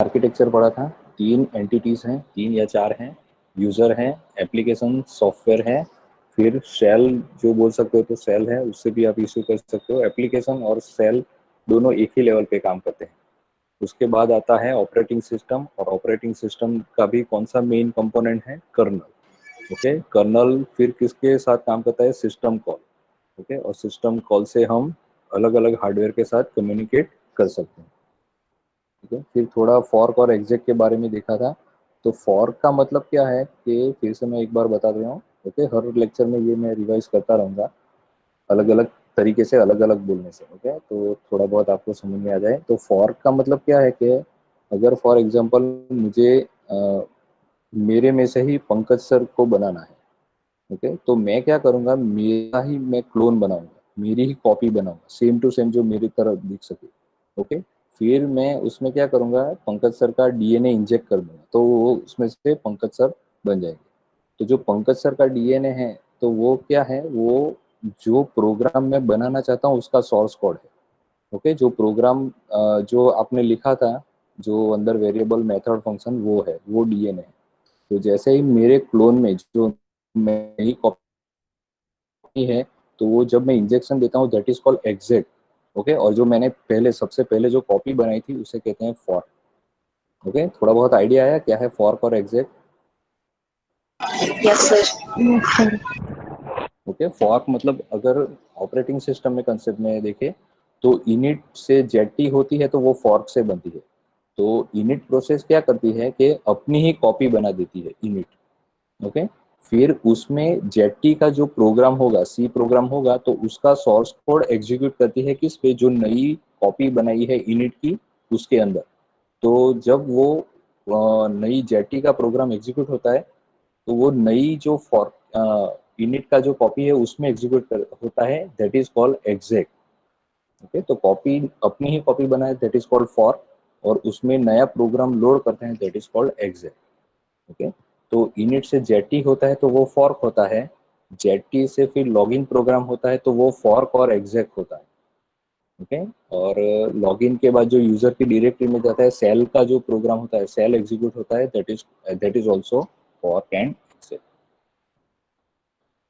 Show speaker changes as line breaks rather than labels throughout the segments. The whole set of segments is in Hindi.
आर्किटेक्चर पढ़ा था। 3 एंटिटीज हैं, 3 या 4 हैं, यूजर है, एप्लीकेशन सॉफ्टवेयर है, फिर शेल जो बोल सकते हो तो शेल है, उससे भी आप इश्यू कर सकते हो। एप्लीकेशन और शेल दोनों एक ही लेवल पे काम करते हैं। उसके बाद आता है ऑपरेटिंग सिस्टम, और ऑपरेटिंग सिस्टम का भी कौन सा मेन कंपोनेंट है, कर्नल। ओके, कर्नल फिर किसके साथ काम करता है, सिस्टम कॉल। ओके, और सिस्टम कॉल से हम अलग अलग हार्डवेयर के साथ कम्युनिकेट कर सकते हैं। ठीक है, फिर थोड़ा फॉर्क और एग्जेक के बारे में देखा था। तो फॉर्क का मतलब क्या है कि फिर से मैं एक बार बता रहा हूँ। ओके, हर लेक्चर में ये मैं रिवाइज करता रहूँगा, अलग अलग तरीके से, अलग अलग बोलने से। ओके, तो थोड़ा बहुत आपको समझ में आ जाए। तो फॉर्क का मतलब क्या है कि अगर फॉर एग्जांपल मुझे मेरे में से ही पंकज सर को बनाना है, ओके, तो मैं क्या करूँगा, मेरा ही मैं क्लोन बनाऊंगा, मेरी ही कॉपी बनाऊंगा, सेम टू सेम जो मेरी तरह दिख सके। ओके, फिर मैं उसमें क्या करूँगा, पंकज सर का डीएनए इंजेक्ट कर दूंगा, तो वो उसमें से पंकज सर बन जाएंगे। तो जो पंकज सर का डीएनए है, तो वो क्या है, वो जो प्रोग्राम मैं बनाना चाहता हूँ उसका सोर्स कोड है। ओके, जो प्रोग्राम जो आपने लिखा था, जो अंदर वेरिएबल मेथड फंक्शन, वो है, वो डीएनए है। तो जैसे ही मेरे क्लोन में जो नई कॉपी है, तो वो जब मैं इंजेक्शन देता हूँ, that is called exact. Okay, और जो मैंने पहले सबसे पहले जो कॉपी बनाई थी उसे कहते हैं फॉर्क। ओके, थोड़ा बहुत आइडिया आया क्या है फॉर्क और exact?
Yes sir.
Yes sir.
Okay, fork मतलब अगर ऑपरेटिंग सिस्टम में कंसेप्ट में देखें, तो इनिट से जेटी होती है तो वो फॉर्क से बनती है। तो इनिट प्रोसेस क्या करती है कि अपनी ही कॉपी बना देती है इनिट। ओके, फिर उसमें जेटी का जो प्रोग्राम होगा, सी प्रोग्राम होगा, तो उसका सोर्स कोड एग्जीक्यूट करती है किस पे, जो नई कॉपी बनाई है इनिट की, उसके अंदर। तो जब वो नई जेटी का प्रोग्राम एग्जीक्यूट होता है, तो वो नई जो फॉर इनिट का जो कॉपी है उसमें एग्जीक्यूट होता है, that is called exact. Okay, तो कॉपी अपनी ही कॉपी बनाए, दैट इज कॉल्ड फॉर, और उसमें नया प्रोग्राम लोड करते हैं, that is called exact. Okay, तो इनिट से जेटी होता है तो वो फॉर्क होता है, जेटी से फिर लॉगिन प्रोग्राम होता है तो वो फॉर्क और एग्जैक्ट होता है। ओके, और लॉगिन के बाद जो यूजर की डायरेक्टरी में जाता है, सेल का जो प्रोग्राम होता है, सेल एग्जीक्यूट होता है, that is also fork and exact.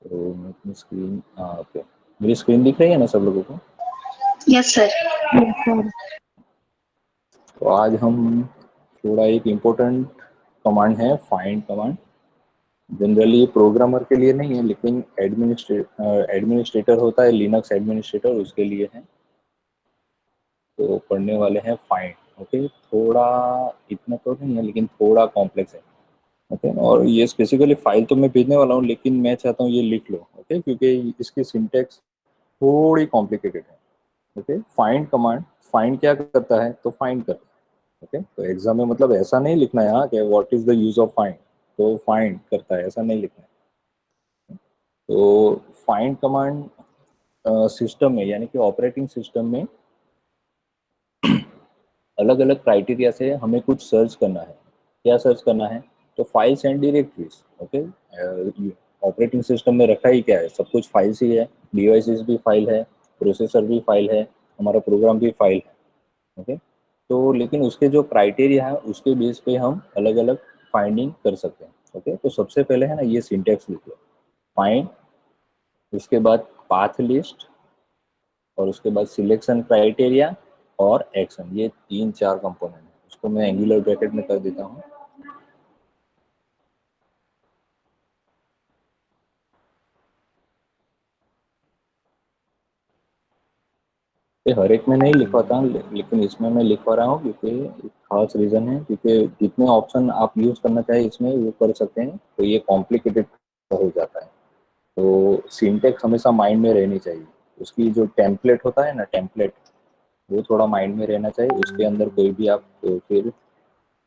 तो मैं अपनी स्क्रीन, हाँ ओके, मेरी स्क्रीन दिख रही है ना सब लोगों को?
Yes sir.
Yes sir.
तो आज हम थोड़ा एक इम्पोर्टेंट कमांड है, फाइंड कमांड। जनरली प्रोग्रामर के लिए नहीं है, लेकिन एडमिनिस्ट्रेटर होता है, लिनक्स एडमिनिस्ट्रेटर, उसके लिए है। तो पढ़ने वाले हैं फाइंड। ओके, थोड़ा इतना तो नहीं है, लेकिन थोड़ा कॉम्प्लेक्स है। ओके, और ये स्पेसिफिकली फाइल तो मैं भेजने वाला हूँ, लेकिन मैं चाहता हूँ ये लिख लो। ओके, क्योंकि इसकी सिंटेक्स थोड़ी कॉम्प्लिकेटेड है। ओके, फाइंड कमांड, फाइंड क्या करता है, तो फाइंड करता है। ओके, तो एग्जाम में मतलब ऐसा नहीं लिखना है हाँ कि what is the use of find, तो फाइंड करता है, ऐसा नहीं लिखना है। तो फाइंड कमांड सिस्टम में, यानी कि ऑपरेटिंग सिस्टम में अलग अलग क्राइटेरिया से हमें कुछ सर्च करना है। क्या सर्च करना है, तो files and directories. Okay, operating system में रखा ही क्या है, सब कुछ फाइल्स ही है, डिवाइसेस भी फाइल है, प्रोसेसर भी फाइल है, हमारा प्रोग्राम भी फाइल है। ओके, तो लेकिन उसके जो क्राइटेरिया है उसके बेस पे हम अलग अलग फाइंडिंग कर सकते हैं। ओके, तो सबसे पहले है ना, ये सिंटेक्स लिख लो, फाइंड, उसके बाद पाथ लिस्ट, और उसके बाद सिलेक्शन क्राइटेरिया और एक्शन, ये 3-4 कंपोनेंट है। उसको मैं एंगुलर ब्रैकेट में कर देता हूँ। ये हर एक में नहीं लिखवाता हूँ, लेकिन इसमें मैं लिखवा रहा हूँ क्योंकि एक खास रीजन है, क्योंकि जितने ऑप्शन आप यूज करना चाहे इसमें वो कर सकते हैं, तो ये कॉम्प्लिकेटेड हो जाता है। तो सिंटेक्स हमेशा माइंड में रहनी चाहिए। उसकी जो टेम्पलेट होता है ना, टेम्पलेट, वो थोड़ा माइंड में रहना चाहिए। उसके अंदर कोई भी आप फिर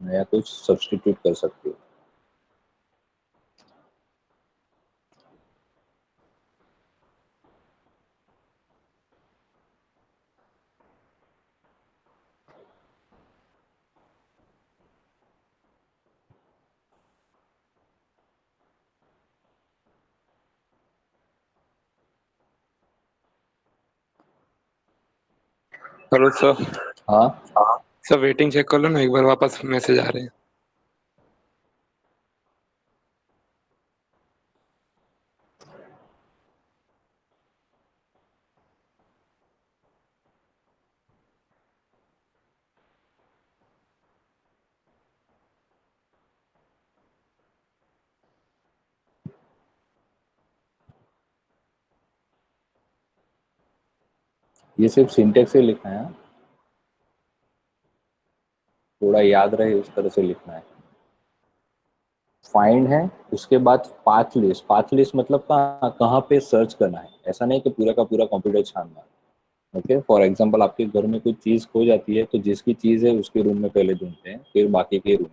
नया कुछ सब्सटीट्यूट कर सकते हो।
Hello sir.
हाँ,
सब वेटिंग चेक कर लो ना एक बार, वापस मैसेज आ रहे हैं।
ये सिर्फ सिंटेक्स से लिखना है, थोड़ा याद रहे उस तरह से लिखना है। फाइंड है, उसके बाद पाथ लिस्ट। पाथ लिस्ट मतलब कहाँ कहाँ पे सर्च करना है, ऐसा नहीं कि पूरा का पूरा कंप्यूटर छानना है। ओके, फॉर एग्जांपल आपके घर में कोई चीज़ खो जाती है तो जिसकी चीज़ है उसके रूम में पहले ढूंढते हैं, फिर बाकी के रूम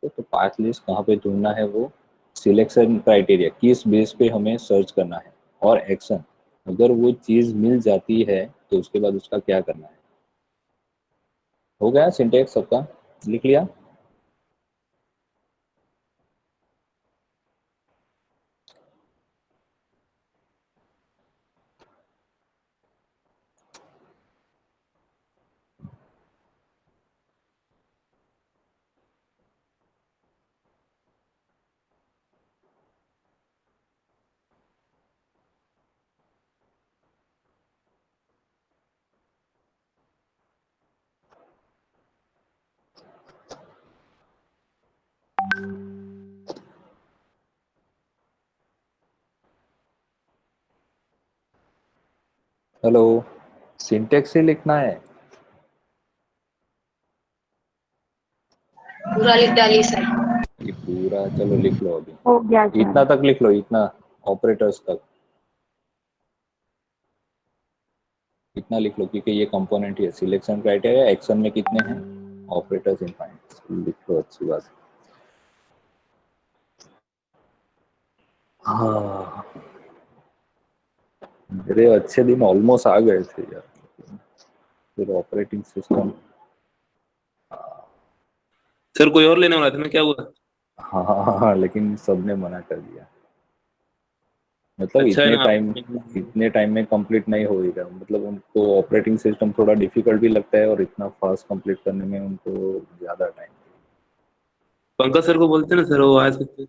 में। तो पाथ लिस्ट कहाँ पे ढूंढना है, वो सिलेक्शन क्राइटेरिया किस बेस पे हमें सर्च करना है, और एक्शन अगर वो चीज़ मिल जाती है तो उसके बाद उसका क्या करना है। हो गया सिंटेक्स सबका, लिख लिया। हेलो, सिंटेक्स ही लिखना है।
पूरा लिख डाली सर।
ये पूरा चलो लिख लो
हो गया
अभी,
सर।
इतना तक लिख लो, इतना ऑपरेटर्स तक इतना लिख लो, क्योंकि ये कंपोनेंट है। सिलेक्शन क्राइटेरिया, एक्शन में कितने हैं, ऑपरेटर्स इन फाइंड, लिख लो, अच्छी बात। हाँ, मेरे अच्छे दिन ऑलमोस्ट आ गए थे यार, फिर ऑपरेटिंग सिस्टम।
सर कोई और लेने वाला था ना, क्या हुआ?
हाँ हाँ हाँ हाँ, लेकिन सबने मना कर दिया। मतलब
अच्छा है
इतने
ना आप।
टाइम, इतने टाइम में कंप्लीट नहीं होएगा, मतलब उनको ऑपरेटिंग सिस्टम थोड़ा डिफिकल्ट भी लगता है, और इतना फास्ट कंप्लीट करने में उनको ज़्यादा टाइम।
पंकज सर को बोलते ना सर, वो आ सकते।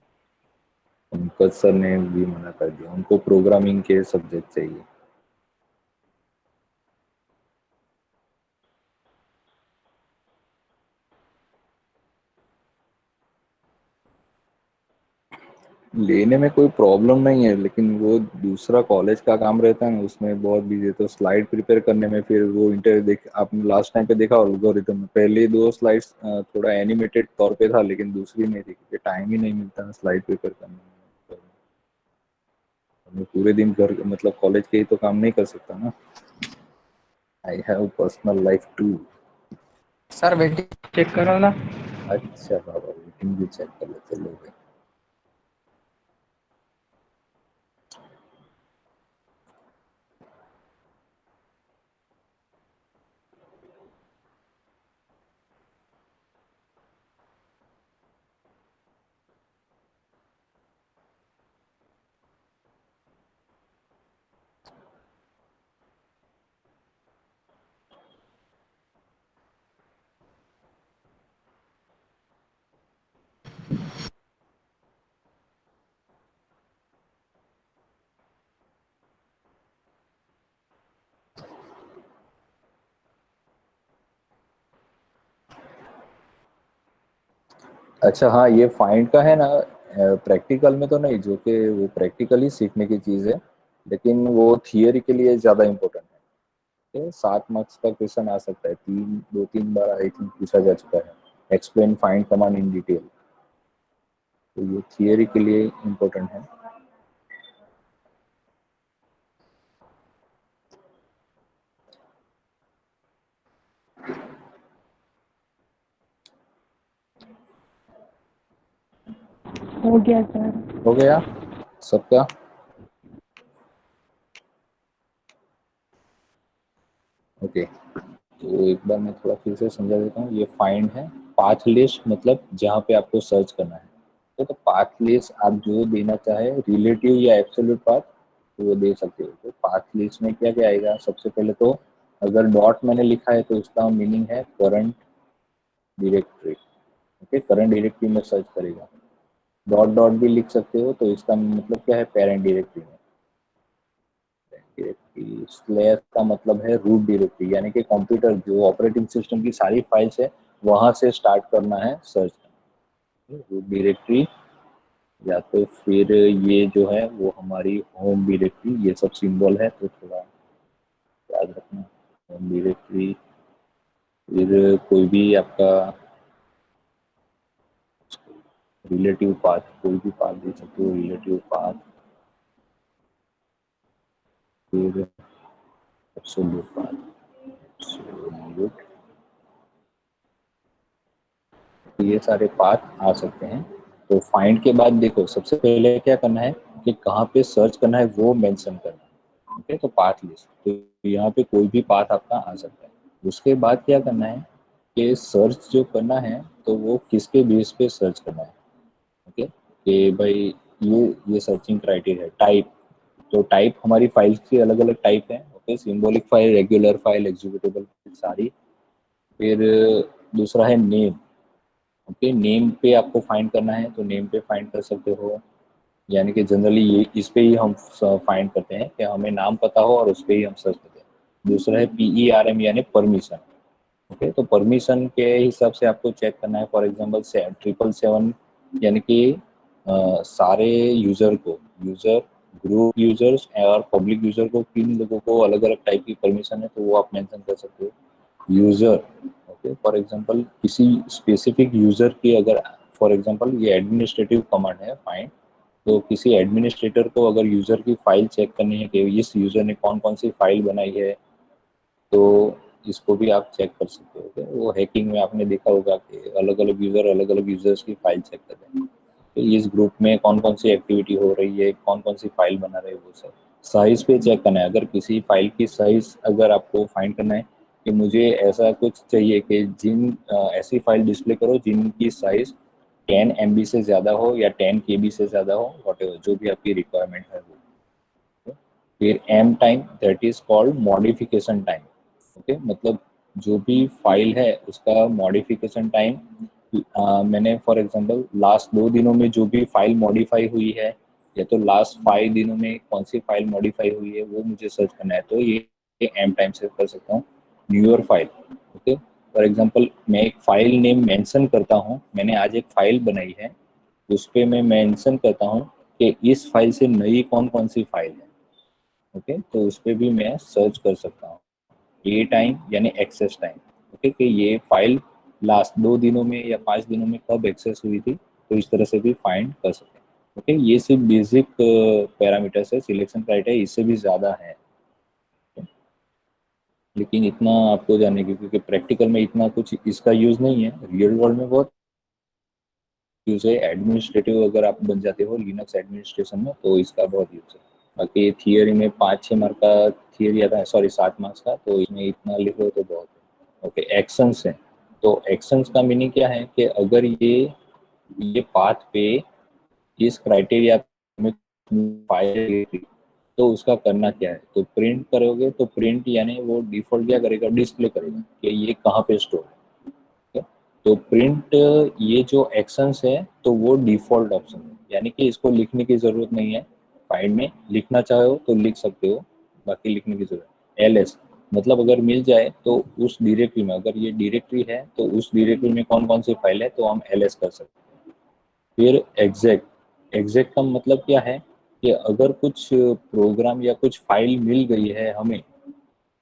पंकज सर ने भी मना कर दिया, उनको प्रोग्रामिंग के सब्जेक्ट चाहिए। लेने में कोई प्रॉब्लम नहीं है, लेकिन वो दूसरा कॉलेज का काम रहता है ना, उसमें बहुत बिजी। तो स्लाइड प्रिपेयर करने में फिर वो इंटर देख, आपने लास्ट टाइम पे देखा एल्गोरिथम में पहले दो स्लाइड्स थोड़ा एनिमेटेड तौर पे था, लेकिन दूसरी नहीं थी, क्योंकि टाइम ही नहीं मिलता स्लाइड प्रिपेयर करने में। तो मैं पूरे दिन घर, मतलब कॉलेज के ही तो काम नहीं कर सकता ना, I have personal life too.
Sir waiting check करो ना।
अच्छा बाबा, मीटिंग भी चेक कर लेते लोग। अच्छा हाँ, ये फाइंड का है ना, प्रैक्टिकल में तो नहीं, जो कि वो प्रैक्टिकली सीखने की चीज़ है, लेकिन वो थियरी के लिए ज़्यादा इम्पोर्टेंट है। ये 7 मार्क्स का क्वेश्चन आ सकता है, तीन दो तीन बार आई थिंक पूछा जा चुका है। Explain find command in detail, तो ये थियरी के लिए इम्पोर्टेंट है।
हो गया सर।
हो गया सबका? ओके, तो एक बार मैं थोड़ा फिर से समझा देता हूँ। ये फाइंड है, पाथ लिस्ट मतलब जहाँ पे आपको सर्च करना है। तो पाथ लिस्ट आप जो देना चाहे, रिलेटिव या एब्सोल्यूट पाथ, तो वो दे सकते हो। तो पाथ लिस्ट में क्या क्या आएगा, सबसे पहले तो अगर डॉट मैंने लिखा है तो उसका मीनिंग है current directory. Okay, current directory में सर्च करेगा। डॉट डॉट भी लिख सकते हो, तो इसका मतलब क्या है, पेरेंट डायरेक्टरी में। डायरेक्टरी स्लैश का मतलब है रूट डायरेक्टरी, यानी कि कंप्यूटर जो ऑपरेटिंग सिस्टम की सारी फाइल्स है वहां से स्टार्ट करना है सर्च करना। रूट डायरेक्टरी, या तो फिर ये जो है वो हमारी होम डायरेक्टरी, ये सब सिंबल है तो थोड़ा याद रखना। होम डायरेक्टरी, फिर कोई भी आपका रिलेटिव पाथ, कोई भी पाथ दे सकते हो, रिलेटिव पाथ, फिर एब्सोल्यूट पाथ, एब्सोल्यूट, ये सारे पाथ आ सकते हैं। तो फाइंड के बाद देखो सबसे पहले क्या करना है कि कहाँ पे सर्च करना है वो मेंशन करना है। ओके, तो पाथ लिस्ट, तो यहाँ पे कोई भी पाथ आपका आ सकता है। उसके बाद क्या करना है कि सर्च जो करना है तो वो किसके बेस पे सर्च करना है। ओके, कि भाई ये सर्चिंग क्राइटेरिया है। टाइप, तो टाइप हमारी फाइल्स की अलग अलग टाइप है। Okay, symbolic file, regular file, executable सारी। फिर दूसरा है नेम। ओके, नेम पे आपको फाइंड करना है तो नेम पे फाइंड कर सकते हो, यानी कि जनरली ये इस पे ही हम फाइंड करते हैं कि हमें नाम पता हो और उस पे ही हम सर्च करते हैं। दूसरा है PERM यानी परमिशन। ओके, तो परमिशन के हिसाब से आपको चेक करना है। फॉर एग्जांपल 777 यानी कि सारे यूजर को, यूजर, ग्रुप यूजर्स और पब्लिक यूजर को, किन लोगों को अलग अलग टाइप की परमिशन है तो वो आप मेंशन कर सकते हो। यूजर, ओके, फॉर एग्जांपल किसी स्पेसिफिक यूजर की, अगर फॉर एग्जांपल ये एडमिनिस्ट्रेटिव कमांड है फाइंड, तो किसी एडमिनिस्ट्रेटर को अगर यूजर की फाइल चेक करनी है कि इस यूजर ने कौन कौन सी फाइल बनाई है, तो इसको भी आप चेक कर सकते हो। okay? वो हैकिंग में आपने देखा होगा कि अलग अलग यूजर्स की फाइल चेक कर रहे हैं, तो इस ग्रुप में कौन कौन सी एक्टिविटी हो रही है, कौन कौन सी फाइल बना रहे हैं, वो सब साइज पे चेक करना है। अगर किसी फाइल की साइज अगर आपको फाइंड करना है कि मुझे ऐसा कुछ चाहिए कि ऐसी फाइल डिस्प्ले करो जिनकी साइज 10 MB से ज़्यादा हो या 10 KB से ज़्यादा हो, वॉटेवर जो भी आपकी रिक्वायरमेंट है वो। फिर M time, that is called modification time. Okay, मतलब जो भी फाइल है उसका मॉडिफिकेशन टाइम, मैंने फॉर एग्जांपल लास्ट 2 दिनों में जो भी फाइल मॉडिफाई हुई है, या तो लास्ट 5 दिनों में कौन सी फाइल मॉडिफाई हुई है वो मुझे सर्च करना है, तो ये एम टाइम से कर सकता हूँ। Newer file, okay, for example मैं एक फाइल नेम मेंशन करता हूँ, मैंने आज एक फाइल बनाई है, उस पर मैं मेंशन करता हूँ कि इस फाइल से नई कौन कौन सी फाइल है। ओके, तो उस पर भी मैं सर्च कर सकता हूँ। ए टाइम यानी एक्सेस टाइम, ओके, कि ये फाइल लास्ट 2 दिनों में या 5 दिनों में कब एक्सेस हुई थी, तो इस तरह से भी फाइंड कर सकते हैं। ओके, ये सिर्फ बेसिक पैरामीटर्स है, सिलेक्शन क्राइटेरिया इससे भी ज़्यादा है, लेकिन इतना आपको जानने की, क्योंकि प्रैक्टिकल में इतना कुछ इसका यूज़ नहीं है, रियल वर्ल्ड में बहुत यूज़ है। एडमिनिस्ट्रेटिव अगर आप बन जाते हो लिनक्स एडमिनिस्ट्रेशन में तो इसका बहुत यूज़ है। बाकी थियरी में 5-6 मार्क का थियरी आता है, सॉरी 7 मार्क्स का, तो इसमें इतना लिखो तो बहुत है। ओके, एक्शंस है, तो एक्शंस का मीनिंग क्या है कि अगर ये पाथ पे इस क्राइटेरिया में फाइल, तो उसका करना क्या है, तो प्रिंट करोगे, तो प्रिंट यानी वो डिफॉल्ट क्या करेगा, डिस्प्ले करेगा कि ये कहाँ पे स्टोर है। तो प्रिंट, ये जो एक्शंस है तो वो डिफॉल्ट ऑप्शन है, यानी कि इसको लिखने की जरूरत नहीं है। फाइल में लिखना चाहो तो लिख सकते हो, बाकी लिखने की जरूरत। LS मतलब अगर मिल जाए तो उस डायरेक्टरी में, अगर ये डायरेक्टरी है तो उस डायरेक्टरी में कौन कौन सी फाइल है तो हम LS कर सकते हैं। फिर एग्जैक्ट, एग्जैक्ट का मतलब क्या है कि अगर कुछ प्रोग्राम या कुछ फाइल मिल गई है हमें,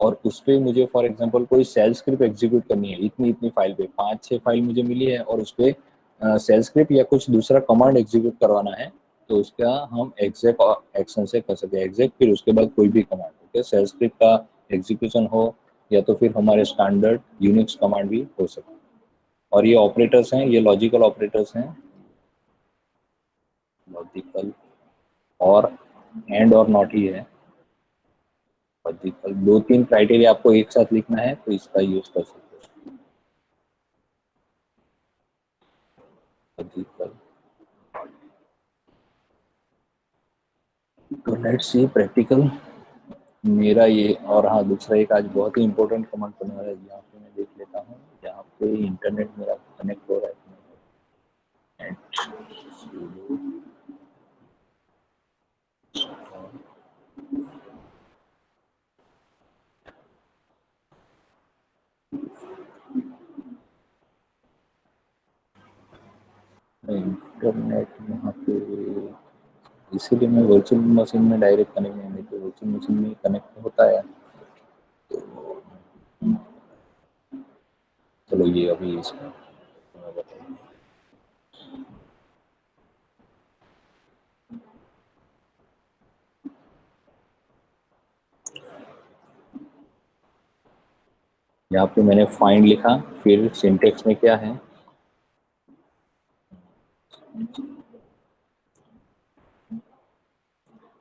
और उस पर मुझे फॉर एग्जांपल कोई सेल स्क्रिप्ट एग्जीक्यूट करनी है, इतनी इतनी फाइल पे 5-6 फाइल मुझे मिली है और उस पर सेल स्क्रिप्ट या कुछ दूसरा कमांड एग्जीक्यूट करवाना है, तो उसका हम एग्जैक्ट एक्शन से कर सकते हैं। एग्जैक्ट, फिर उसके बाद कोई भी कमांड, ओके, सेल स्क्रिप्ट का एग्जीक्यूशन हो या तो फिर हमारे स्टैंडर्ड यूनिक्स कमांड भी हो सकते हैं। और ये ऑपरेटर्स हैं, ये लॉजिकल ऑपरेटर्स हैं, लॉजिकल, और एंड और नॉट ही है। लॉजिकल 2-3 क्राइटेरिया आपको एक साथ लिखना है तो इसका यूज कर सकते हो। लॉजिकल, तो लेट्स सी प्रैक्टिकल। मेरा ये, और हाँ दूसरा एक आज बहुत ही इंपॉर्टेंट कमांड करने वाला है, यहाँ पे मैं देख लेता हूँ जहाँ पे इंटरनेट मेरा कनेक्ट हो रहा है। इंटरनेट यहाँ पे, इसीलिए मैं वर्चुअल मशीन में डायरेक्ट कनेक्ट नहीं, तो वर्चुअल मशीन में कनेक्ट होता है। तो चलो ये अभी इसमें यहाँ पे मैंने फाइंड लिखा, फिर सिंटेक्स में क्या है,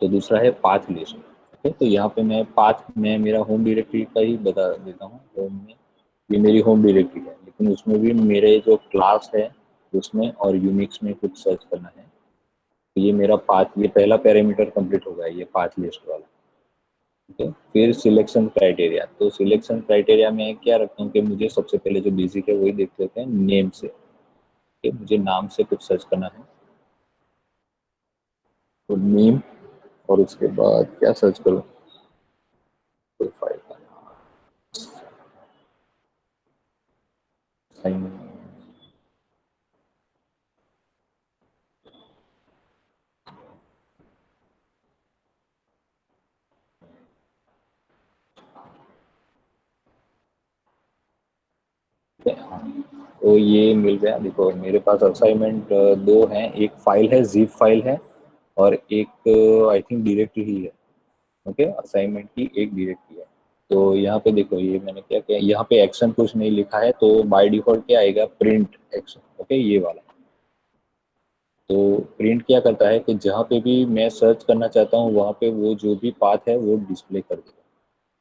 तो दूसरा है पाथ लिस्ट। ओके, तो यहाँ पे मैं पाथ में मेरा होम डायरेक्टरी का ही बता देता हूँ। होम में ये मेरी होम डायरेक्टरी है, लेकिन उसमें भी मेरे जो क्लास है उसमें और यूनिक्स में कुछ सर्च करना है। तो ये मेरा पाथ, ये पहला पैरामीटर कंप्लीट होगा, ये पाथ लिस्ट वाला। ओके, फिर सिलेक्शन क्राइटेरिया। तो सिलेक्शन क्राइटेरिया में क्या रखता हूँ कि मुझे सबसे पहले जो बेसिक है वही देख लेते हैं, नेम से। ओके, मुझे नाम से कुछ सर्च करना है, तो नेम, और उसके बाद क्या सर्च करूँ, कोई फाइल का नाम। तो ये मिल गया। देखो मेरे पास असाइनमेंट दो हैं, एक फाइल है, जिप फाइल है, और एक आई थिंक डायरेक्टरी ही है। ओके, असाइनमेंट की एक डायरेक्टरी है। तो यहाँ पे देखो, ये मैंने क्या किया, यहाँ पे एक्शन कुछ नहीं लिखा है, तो बाय डिफॉल्ट क्या आएगा, प्रिंट एक्शन। ओके, ये वाला। तो प्रिंट क्या करता है कि जहाँ पे भी मैं सर्च करना चाहता हूँ वहाँ पे वो जो भी पाथ है वो डिस्प्ले कर देगा।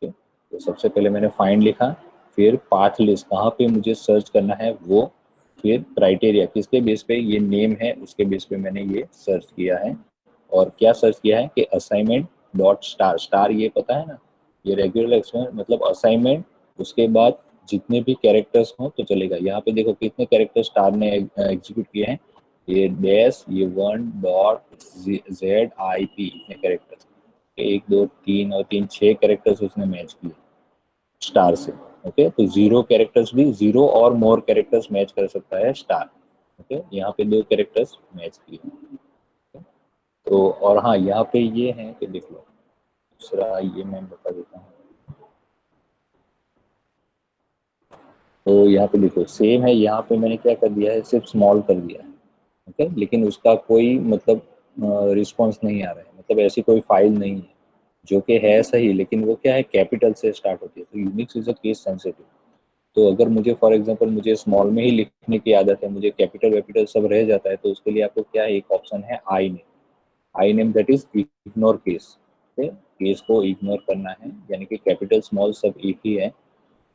ठीक है, तो सबसे पहले मैंने फाइंड लिखा, फिर पाथ लिस्ट कहाँ पे मुझे सर्च करना है वो, फिर क्राइटेरिया किसके बेस पे, ये नेम है उसके बेस पे मैंने ये सर्च किया है। और क्या सर्च किया है कि असाइनमेंट डॉट स्टार, स्टार ये पता है ना, ये रेगुलर एक्सपेरिमेंट मतलब असाइनमेंट, उसके बाद जितने भी कैरेक्टर्स हो तो चलेगा। यहाँ पे देखो कितने कैरेक्टर स्टार ने एग्जीक्यूट किए हैं, ये डैश, ये 1.ZIP, इतने कैरेक्टर्स, एक दो तीन और तीन, छह कैरेक्टर्स उसने मैच किए स्टार से। ओके, तो जीरो कैरेक्टर्स भी, जीरो और मोर कैरेक्टर्स मैच कर सकता है स्टार। ओके, यहाँ पे दो कैरेक्टर्स मैच किए। तो और हाँ, यहाँ पे ये है कि देख लो, दूसरा ये मैं बता देता हूँ। तो यहाँ पे देखो सेम है, यहाँ पे मैंने क्या कर दिया है, सिर्फ स्मॉल कर दिया है। ओके, लेकिन उसका कोई मतलब रिस्पॉन्स नहीं आ रहा है, मतलब ऐसी कोई फाइल नहीं है, जो कि है सही, लेकिन वो क्या है, कैपिटल से स्टार्ट होती है। तो Unix is a case sensitive. तो अगर मुझे फॉर एग्जांपल मुझे स्मॉल में ही लिखने की आदत है, मुझे कैपिटल वैपिटल सब रह जाता है, तो उसके लिए आपको क्या है, एक ऑप्शन है I name. I name that is ignore case. Case को इग्नोर करना है, यानी कि कैपिटल स्मॉल सब एक ही है,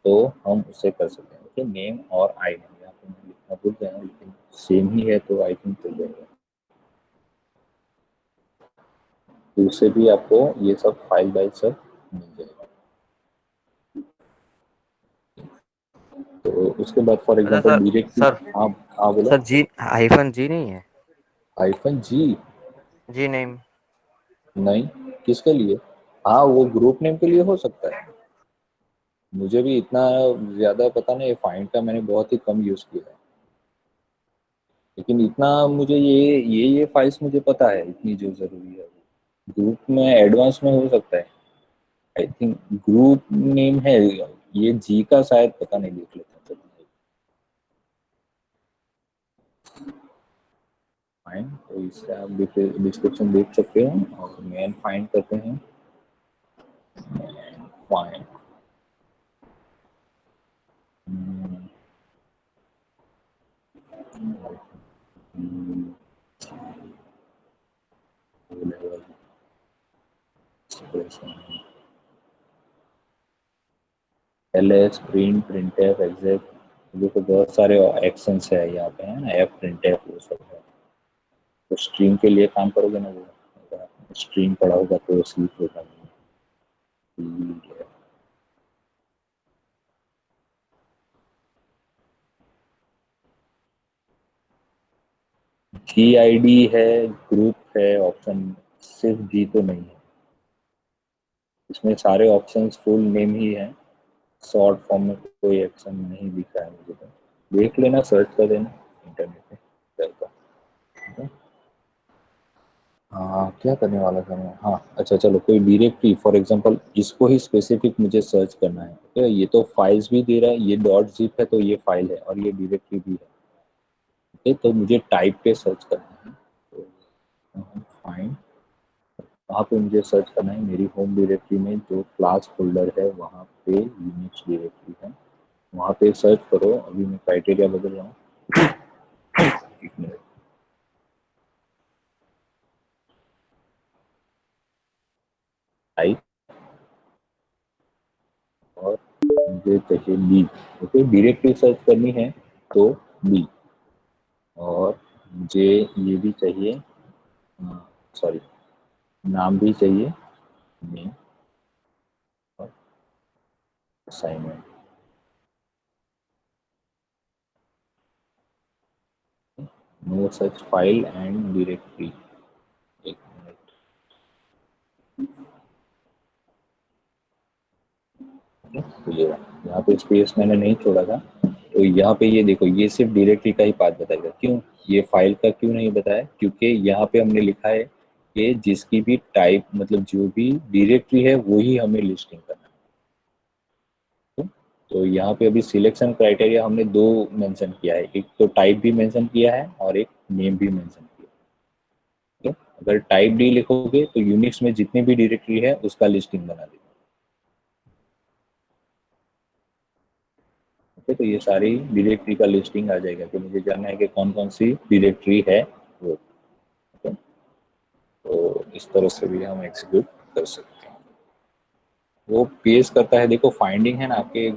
तो हम उसे कर सकते हैं। ओके, नेम और आई नेम, यहाँ पे मैं लिखना भूल गया हूँ, लेकिन सेम ही है तो आई थिंक चल जाएगा। तो उससे भी आपको ये सब फाइल बाइल सब मिल जाएगा। तो उसके बाद फॉर
अच्छा
एग्जांपल
सर।
डायरेक्टली,
सर
हाँ हाँ बोलो।
सर जी हाइफन जी नहीं है?
हाइफन जी?
जी नेम।
नहीं, किसके लिए? हाँ, वो ग्रुप नेम के लिए हो सकता है, मुझे भी इतना ज्यादा पता नहीं, फाइंड का मैंने बहुत ही कम यूज किया है, लेकिन इतना मुझे ये फाइल्स मुझे पता है, इतनी जो जरूरी है। ग्रुप में एडवांस में हो सकता है, आई थिंक ग्रुप नेम है ये जी का, शायद पता नहीं, देख लेते हैं। फाइन, तो इससे आप डिस्क्रिप्शन देख सकते हैं, और मेन फाइंड करते हैं। Fine, LS, print, printf, exact, देखो बहुत सारे एक्शंस है यहाँ पे, है ना, एफ प्रिंटफ वो सब है। तो स्ट्रीम के लिए काम करोगे ना, वो स्ट्रीम पढ़ा होगा तो सीख होगा। की आईडी है, ग्रुप है, ऑप्शन सिर्फ जी तो नहीं है, इसमें सारे ऑप्शंस फुल नेम ही है, शॉर्ट फॉर्म में कोई एक्शन नहीं दिख रहा है मुझे, तो देख लेना, सर्च कर देना इंटरनेट पे चलता। ठीक है, हाँ क्या करने वाला था मैं, हाँ अच्छा चलो, कोई डायरेक्टरी फॉर एग्जांपल इसको ही स्पेसिफिक मुझे सर्च करना है। ठीक है, ये तो फाइल्स भी दे रहा है, ये डॉट जिप है तो ये फाइल है और ये डायरेक्टरी भी है। ठीक है, तो मुझे टाइप पे सर्च करना है, तो फाइंड, वहाँ पे मुझे सर्च करना है मेरी होम डायरेक्टरी में जो क्लास फोल्डर है वहाँ पे यूनिक्स डायरेक्टरी है, वहाँ पे सर्च करो। अभी मैं क्राइटेरिया बदल रहा हूँ, एक मिनट। टाइप और मुझे चाहिए बी। ओके, डायरेक्टरी सर्च करनी है तो बी, और मुझे ये भी चाहिए, सॉरी नाम भी चाहिए, नेम और assignment. No such file and directory, एक मिनट। तो ये यहाँ पे स्पेस मैंने नहीं छोड़ा था, तो यहाँ पे ये देखो, ये सिर्फ डायरेक्टरी का ही पार्ट बताएगा। क्यों, ये फाइल का क्यों नहीं बताया, क्योंकि यहाँ पे हमने लिखा है कि जिसकी भी टाइप, मतलब जो भी डायरेक्टरी है वो ही हमें लिस्टिंग करना है। तो यहाँ पे अभी सिलेक्शन क्राइटेरिया हमने दो मेंशन किया है, एक तो टाइप भी मेंशन किया है और एक नेम भी मेंशन किया है। तो अगर टाइप डी लिखोगे तो यूनिक्स में जितनी भी डायरेक्टरी है उसका लिस्टिंग बना देगा। ओके, तो ये सारी डायरेक्टरी का लिस्टिंग आ जाएगा, तो मुझे जानना है कि कौन कौन सी डायरेक्टरी है वो। ओके, तो इस तरह से भी हम एग्जीक्यूट कर सकते हैं। वो पेश करता है, देखो फाइंडिंग है ना आपके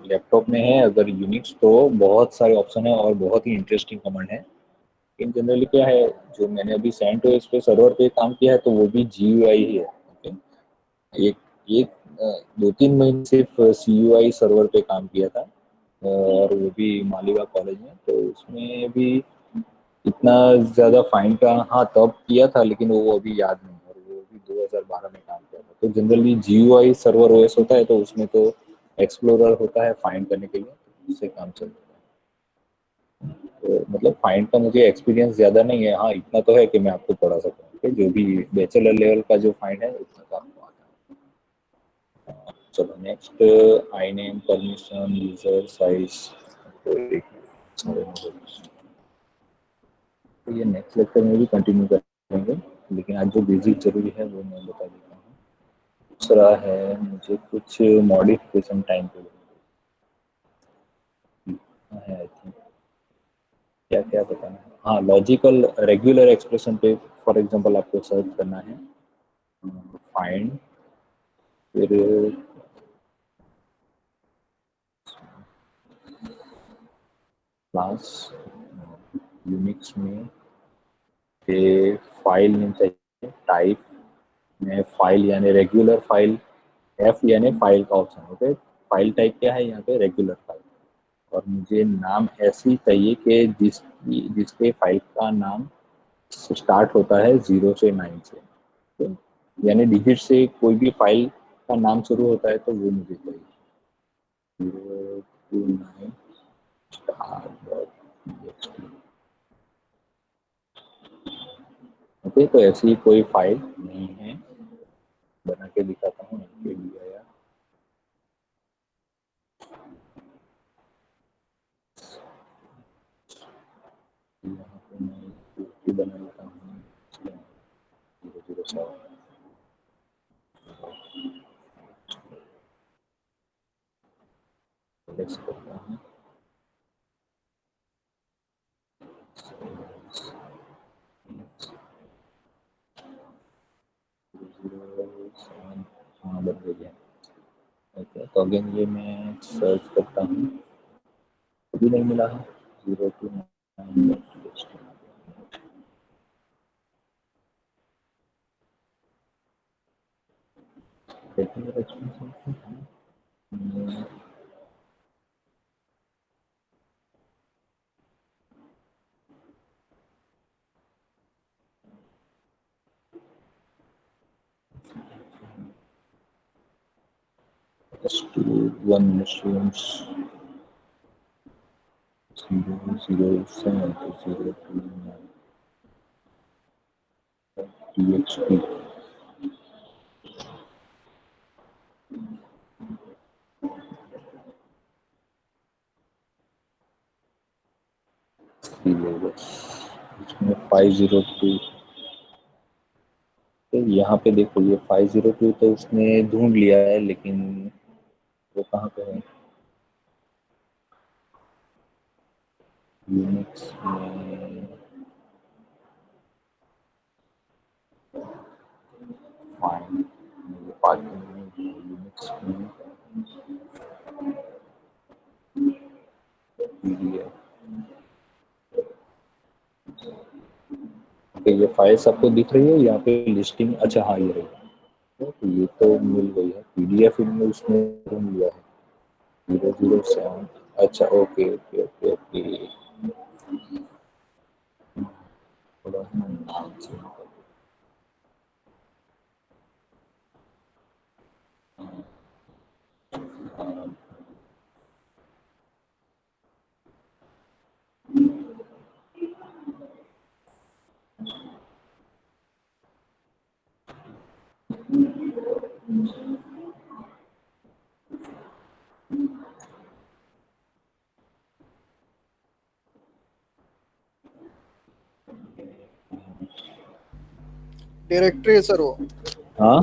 लैपटॉप में है अगर यूनिक्स, तो बहुत सारे ऑप्शन है और बहुत ही इंटरेस्टिंग कमांड है। इन जनरली क्या है, जो मैंने अभी सेंटोस पे सर्वर पे काम किया है तो वो भी जीयूआई ही है। ओके, एक एक 2-3 महीने सिर्फ सीयूआई सर्वर पे काम किया था, और वो भी मालीबाग कॉलेज में, तो उसमें भी इतना ज़्यादा फाइन का, हाँ तब किया था लेकिन वो अभी याद नहीं, और वो भी 2012 में काम किया था। तो जनरली जीयूआई सर्वर ओएस होता है तो उसमें तो एक्सप्लोरर होता है फाइंड करने के लिए, उससे काम चलता है। तो मतलब फाइंड का मुझे एक्सपीरियंस ज़्यादा नहीं है, हाँ इतना तो है कि मैं आपको पढ़ा सकूँ कि जो भी बैचलर लेवल का जो फाइंड है उतना का आपको आता है। चलो next, I name, permission, user size, तो ये नेक्स्ट लेक्चर में भी कंटिन्यू करेंगे, लेकिन आज जो बेसिक जरूरी है वो मैं बता देता हूँ। दूसरा है मुझे कुछ मॉडिफिकेशन टाइम पे है, आई थिंक क्या क्या बताना है, हाँ लॉजिकल रेगुलर एक्सप्रेशन पे फॉर एग्जांपल आपको सर्च करना है, फाइंड, फिर क्लास यूनिक्स में के फाइल नेम चाहिए, टाइप में फाइल यानी रेगुलर फाइल, एफ यानी फाइल का ऑप्शन। ओके, फाइल टाइप क्या है यहाँ पे, रेगुलर फाइल, और मुझे नाम ऐसी चाहिए कि जिसके फाइल का नाम स्टार्ट होता है 0 से 9 से, तो यानी डिजिट से कोई भी फाइल का नाम शुरू होता है तो वो मुझे चाहिए, 0 to 9 star.txt। ओके, तो ऐसी कोई फाइल नहीं है, बना के दिखाता हूँ के लिए यार। यहाँ पे मैं कुर्सी बना लेता हूँ, 007 सेलेक्ट करता हूँ, हाँ बदल गया। ओके, तो अगेन ये मैं सर्च करता हूँ, अभी नहीं मिला है, 0 to 9 देखिए 1 mushrooms 007 029 TXP इसमें 502 तो यहाँ पे देखो ये 502 तो उसने ढूंढ लिया है, लेकिन वो कहाँ पे है यूनिक्स में? फाइन यूनिक्स में PDF ये फाइल्स आपको दिख रही है यहाँ पे लिस्टिंग? अच्छा हाँ ये रही, तो ये तो मिल गई है PDF में, उसने ढूंढ लिया है 007। अच्छा ओके ओके ओके ओके थोड़ा नाम से
डायरेक्टरी है सर वो।
हाँ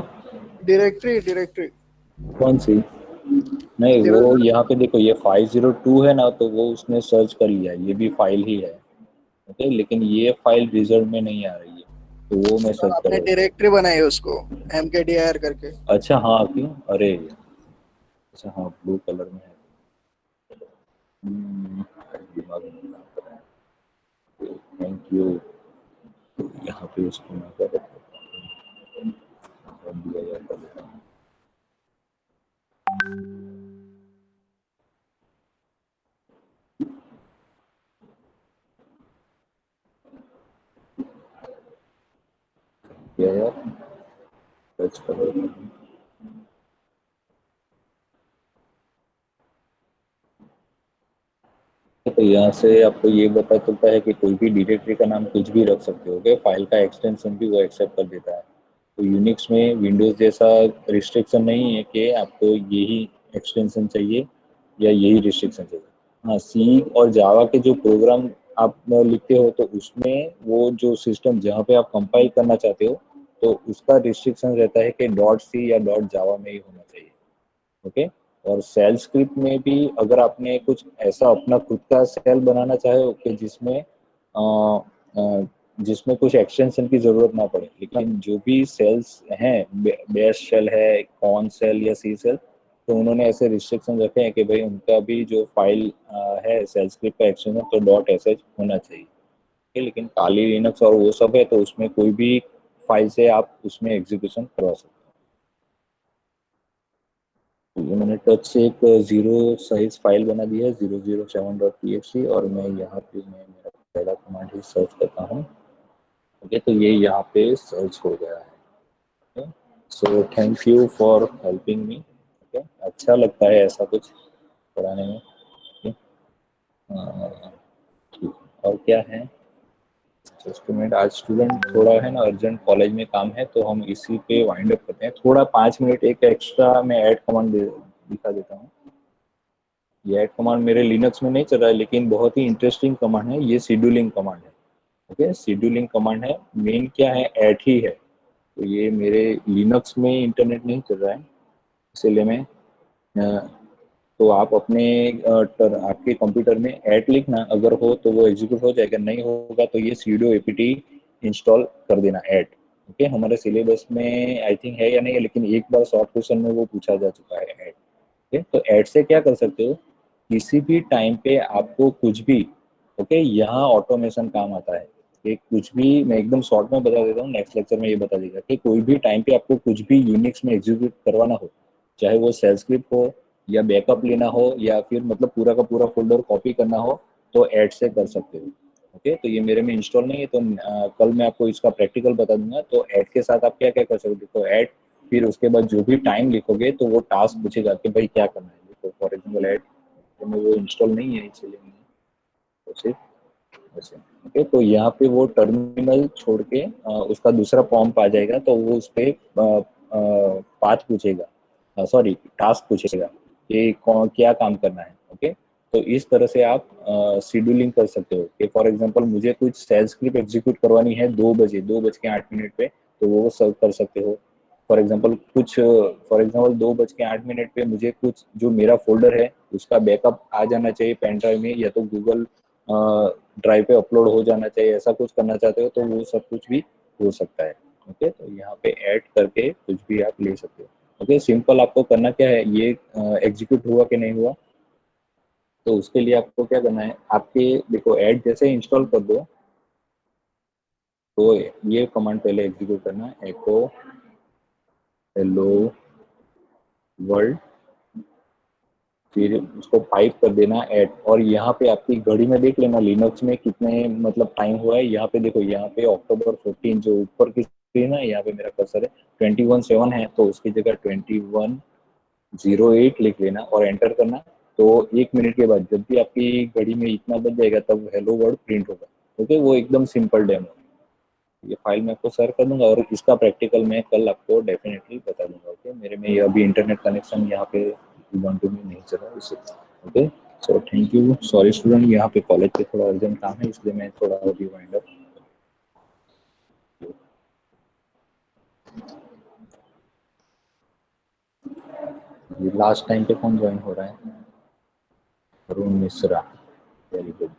डायरेक्टरी
कौन सी? नहीं वो यहाँ पे देखो ये 502 है ना, तो वो उसने सर्च कर लिया, ये भी फाइल ही है ओके, लेकिन ये फाइल रिजल्ट में नहीं आ रही है, तो वो मैं
सर
सर्च कर
आपने
रहा हूँ।
डायरेक्टरी बनाई है उसको MKDIR करके।
अच्छा हाँ क्यों? अरे अच्छा हाँ ब्लू कलर में है। दिमाग में नहीं आ रहा है। Thank you. यहाँ पे उसको मैं कर दिया जाता है। क्या यार सर्च करो। तो यहाँ से आपको ये पता चलता है कि कोई भी डायरेक्टरी का नाम कुछ भी रख सकते हो, ओके, फाइल का एक्सटेंशन भी वो एक्सेप्ट कर देता है। तो यूनिक्स में विंडोज जैसा रिस्ट्रिक्शन नहीं है कि आपको यही एक्सटेंशन चाहिए या यही रिस्ट्रिक्शन चाहिए। हाँ सी और जावा के जो प्रोग्राम आप लिखते हो तो उसमें वो जो सिस्टम जहाँ पे आप कंपाइल करना चाहते हो तो उसका रिस्ट्रिक्शन रहता है कि डॉट सी या डॉट जावा में ही होना चाहिए ओके। और सेल स्क्रिप्ट में भी अगर आपने कुछ ऐसा अपना खुद का सेल बनाना चाहे ओके जिसमें कुछ एक्सटेंशन की जरूरत ना पड़े, लेकिन जो भी सेल्स हैं बेस शेल है कॉन सेल या सी सेल, तो उन्होंने ऐसे रिस्ट्रिक्शन रखे हैं कि भाई उनका भी जो फाइल है सेल स्क्रिप्ट का एक्सटेंशन तो डॉट एस एच होना चाहिए। लेकिन काली लिनक्स और वो सब है तो उसमें कोई भी फाइल से आप उसमें एग्जीक्यूशन करवा सकते हैं। ये मैंने टच से एक जीरो साइज फाइल बना दी है 007.txt और मैं यहाँ पे मैं मेरा पहला कमांड ही सर्च करता हूँ ओके, तो ये यहाँ पे सर्च हो गया है। So thank you for helping me okay, अच्छा लगता है ऐसा कुछ पढ़ाने में okay? ठीक। और क्या है जस्ट मिनट, आज स्टूडेंट थोड़ा है ना अर्जेंट कॉलेज में काम है तो हम इसी पे वाइंड अप करते हैं। थोड़ा 5 मिनट एक एक्स्ट्रा मैं ऐड कमांड दिखा देता हूँ। ये ऐड कमांड मेरे लिनक्स में नहीं चल रहा है लेकिन बहुत ही इंटरेस्टिंग कमांड है, ये शेड्यूलिंग कमांड है ओके। शेड्यूलिंग कमांड है, मेन क्या है ऐड ही है, तो ये मेरे लिनक्स में इंटरनेट नहीं चल रहा है इसलिए मैं तो आप अपने आपके कंप्यूटर में ऐड लिखना, अगर हो तो वो एग्जीक्यूट हो जाएगा, नहीं होगा तो ये sudo apt इंस्टॉल कर देना ऐड ओके। हमारे सिलेबस में आई थिंक है या नहीं है, लेकिन एक बार शॉर्ट क्वेश्चन में वो पूछा जा चुका है ऐड ओके। तो ऐड से क्या कर सकते हो, किसी भी टाइम पे आपको कुछ भी ओके यहाँ ऑटोमेशन काम आता है कि कुछ भी, मैं एकदम शॉर्ट में बता देता हूँ, नेक्स्ट लेक्चर में ये बता देगा कि कोई भी टाइम पे आपको कुछ भी यूनिक्स में एग्जीक्यूट करवाना हो, चाहे वो सेल स्क्रिप्ट हो या बैकअप लेना हो या फिर मतलब पूरा का पूरा फोल्डर कॉपी करना हो, तो ऐड से कर सकते हो ओके। तो ये मेरे में इंस्टॉल नहीं है तो कल मैं आपको इसका प्रैक्टिकल बता दूंगा। तो ऐड के साथ आप क्या क्या कर सकते हो, तो ऐड फिर उसके बाद जो भी टाइम लिखोगे तो वो टास्क पूछेगा कि भाई क्या करना है। तो फॉर एग्जाम्पल ऐड तो में वो इंस्टॉल नहीं है इसलिए नहीं, तो सिर्फ ऐसे। ओके, तो यहाँ पे वो टर्मिनल छोड़ के उसका दूसरा प्रॉम्प्ट आ जाएगा, तो वो उस पर पाथ पूछेगा, सॉरी टास्क पूछेगा कि क्या काम करना है। ओके, तो इस तरह से आप शेड्यूलिंग कर सकते हो कि फॉर एग्जांपल मुझे कुछ सेल्स स्क्रिप्ट एग्जीक्यूट करवानी है 2 बज के 8 मिनट पे, तो वो सर्व कर सकते हो। फॉर एग्जांपल 2 बज के 8 मिनट पे मुझे कुछ जो मेरा फोल्डर है उसका बैकअप आ जाना चाहिए पेन ड्राइव में, या तो गूगल ड्राइव पे अपलोड हो जाना चाहिए, ऐसा कुछ करना चाहते हो तो वो सब कुछ भी हो सकता है। ओके, तो यहाँ पे ऐड करके कुछ भी आप ले सकते हो। ओके, सिंपल आपको करना क्या है, ये एग्जीक्यूट हुआ कि नहीं हुआ, तो उसके लिए आपको क्या करना है, आपके देखो ऐड जैसे इंस्टॉल कर दो तो ये कमांड पहले एग्जीक्यूट करना है, एको हेलो वर्ल्ड, फिर उसको 5 कर देना ऐड। और यहाँ पे आपकी घड़ी में देख लेना लिनक्स में कितने मतलब टाइम हुआ है। यहाँ पे देखो, यहाँ पे अक्टूबर 14 जो ऊपर की स्क्रीन है, यहाँ पे मेरा कर्सर है 21/7 है, तो उसकी जगह 21:08 लिख लेना और एंटर करना। तो 1 मिनट के बाद जब भी आपकी घड़ी में इतना बज जाएगा तब हेलो वर्ल्ड प्रिंट होगा। ओके, वो एकदम सिंपल डेमो, ये फाइल मैं आपको शेयर कर दूंगा और इसका प्रैक्टिकल मैं कल आपको डेफिनेटली बता दूंगा। ओके, मेरे में ये अभी इंटरनेट कनेक्शन यहाँ पे ubuntu में नहीं चल रहा इससे। Okay, so thank you, sorry student, यहाँ पे कॉलेज पे थोड़ा अर्जेंट काम है इसलिए मैं थोड़ा अभी वाइंड अप। लास्ट टाइम पे कौन ज्वाइन हो रहा है, अरुण मिश्रा, वेरी गुड।